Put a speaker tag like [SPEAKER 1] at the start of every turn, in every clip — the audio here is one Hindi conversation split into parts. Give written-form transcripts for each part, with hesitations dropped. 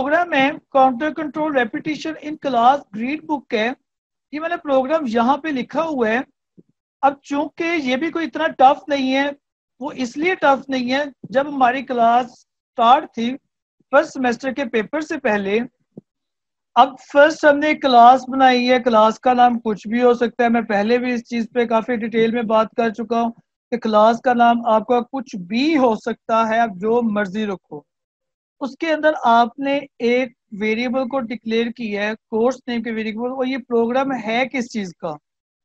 [SPEAKER 1] प्रोग्राम है counter control repetition in class grade book है, ये मैंने प्रोग्राम यहाँ पे लिखा हुआ है। अब चूंकि ये भी कोई इतना टफ नहीं है, वो इसलिए टफ नहीं है, जब हमारी क्लास स्टार्ट थी फर्स्ट सेमेस्टर के पेपर से पहले, अब फर्स्ट हमने क्लास बनाई है, क्लास का नाम कुछ भी हो सकता है। मैं पहले भी इस चीज पे काफी डिटेल में बात कर चुका हूँ कि क्लास का नाम आपका कुछ भी हो सकता है, आप जो मर्जी रखो। उसके अंदर आपने एक वेरिएबल को डिक्लेयर किया है, कोर्स नेम के वेरिएबल, और ये प्रोग्राम है किस चीज का।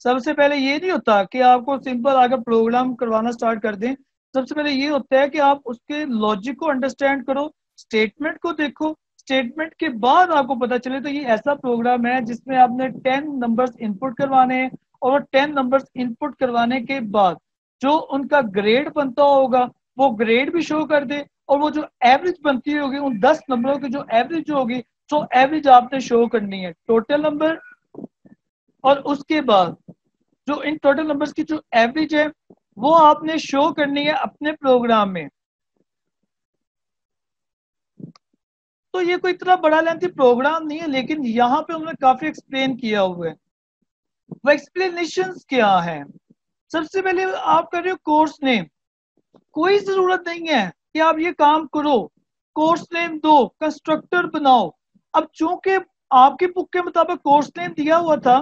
[SPEAKER 1] सबसे पहले ये नहीं होता कि आपको सिंपल आकर प्रोग्राम करवाना स्टार्ट कर दें। सबसे पहले ये होता है कि आप उसके लॉजिक को अंडरस्टैंड करो, स्टेटमेंट को देखो, स्टेटमेंट के बाद आपको पता चले तो ये ऐसा प्रोग्राम है जिसमें आपने 10 नंबर्स इनपुट करवाने हैं, और वो 10 नंबर्स इनपुट करवाने के बाद जो उनका ग्रेड बनता होगा वो ग्रेड भी शो कर दे, और वो जो एवरेज बनती होगी उन 10 नंबरों की जो एवरेज होगी, तो एवरेज आपने शो करनी है टोटल नंबर, और उसके बाद जो इन टोटल नंबर्स की जो एवरेज है वो आपने शो करनी है अपने प्रोग्राम में। तो ये कोई इतना बड़ा लेंथी प्रोग्राम नहीं है, लेकिन यहाँ पे उन्होंने काफी एक्सप्लेन किया हुआ है। वो एक्सप्लेनेशन क्या है, सबसे पहले आप कर रहे हो कोर्स नेम, कोई जरूरत नहीं है कि आप ये काम करो, कोर्स नेम दो, कंस्ट्रक्टर बनाओ। अब चूंकि आपकी बुक के मुताबिक कोर्स नेम दिया हुआ था,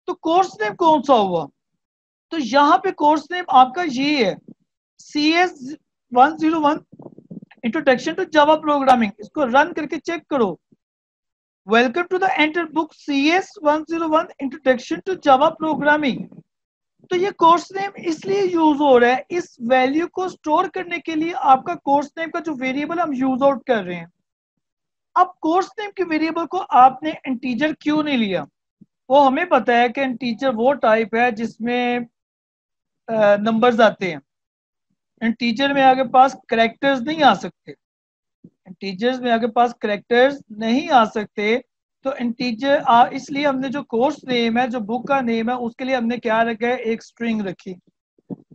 [SPEAKER 1] तो कोर्स नेम कौन सा हुआ, तो यहाँ पे कोर्स नेम आपका ये है, CS101 introduction to Java programming. इसको रन करके चेक करो, welcome to the enter book CS101 introduction to Java programming. तो ये कोर्स नेम इसलिए यूज हो रहा है, इस वैल्यू को स्टोर करने के लिए आपका कोर्स नेम का जो वेरिएबल हम यूज आउट कर रहे हैं। अब कोर्स नेम के वेरिएबल को आपने इंटीजर क्यों नहीं लिया, वो हमें पता है कि इंटीजर वो टाइप है जिसमें नंबर्स आते हैं, इंटीजर में आगे पास करेक्टर्स नहीं आ सकते, इंटीजर्स में आगे पास करेक्टर्स नहीं आ सकते। तो इंटीजर इसलिए हमने जो कोर्स नेम है, जो बुक का नेम है, उसके लिए हमने क्या रखा है, एक स्ट्रिंग रखी,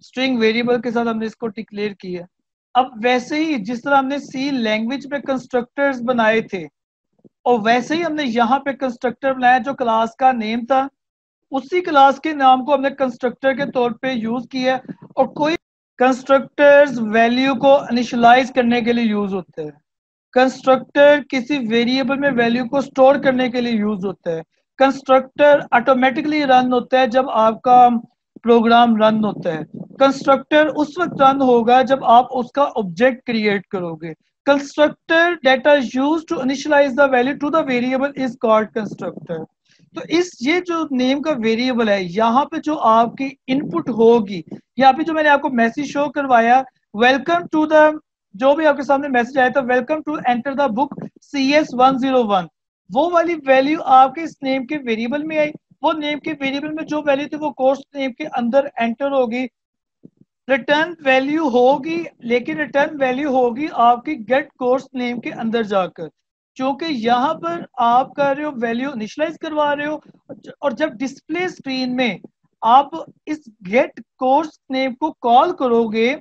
[SPEAKER 1] स्ट्रिंग वेरिएबल के साथ हमने इसको डिक्लेयर किया। अब वैसे ही जिस तरह हमने सी लैंग्वेज में कंस्ट्रक्टर्स बनाए थे, और वैसे ही हमने यहाँ पे कंस्ट्रक्टर बनाया जो क्लास का नेम था, उसी क्लास के नाम को हमने कंस्ट्रक्टर के तौर पे यूज किया। और कोई कंस्ट्रक्टर्स वैल्यू को इनिशियलाइज करने के लिए यूज होते हैं, कंस्ट्रक्टर किसी वेरिएबल में वैल्यू को स्टोर करने के लिए यूज होता है, कंस्ट्रक्टर ऑटोमेटिकली रन होता है जब आपका प्रोग्राम रन होता है, कंस्ट्रक्टर उस वक्त रन होगा जब आप उसका ऑब्जेक्ट क्रिएट करोगे। Constructor data use to initialize the value to the variable is called constructor. तो इस ये जो नेम का वेरिएबल है, यहाँ पे जो आपकी इनपुट होगी, यहाँ पे जो मैंने आपको मैसेज शो करवाया, वेलकम टू द, जो भी आपके सामने मैसेज आया था, welcome to enter the book CS101, वो वाली वैल्यू आपके इस नेम के वेरिएबल में आई। वो नेम के वेरिएबल में जो वैल्यू थी वो कोर्स नेम के अंदर एंटर होगी, रिटर्न वैल्यू होगी, लेकिन रिटर्न वैल्यू होगी आपकी गेट कोर्स नेम के अंदर जाकर, क्योंकि यहाँ पर आप कर रहे हो वैल्यू इनिशियलाइज करवा रहे हो, और जब डिस्प्ले स्क्रीन में आप इस गेट कोर्स नेम को कॉल करोगे,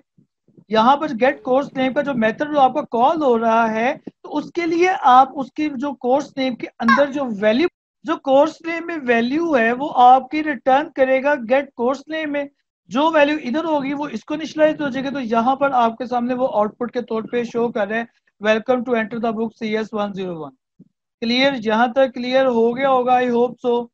[SPEAKER 1] यहाँ पर गेट कोर्स नेम का जो मेथड जो आपका कॉल हो रहा है, तो उसके लिए आप उसकी जो कोर्स नेम के अंदर जो वैल्यू, जो कोर्स नेम में वैल्यू है वो आपकी रिटर्न करेगा गेट कोर्स नेम में। जो वैल्यू इधर होगी वो इसको इनिशियलाइज हो जाएगी। तो यहाँ पर आपके सामने वो आउटपुट के तौर पे शो कर रहे हैं, welcome to enter the book CS101। Clear, यहाँ तक क्लियर हो गया होगा, आई होप सो।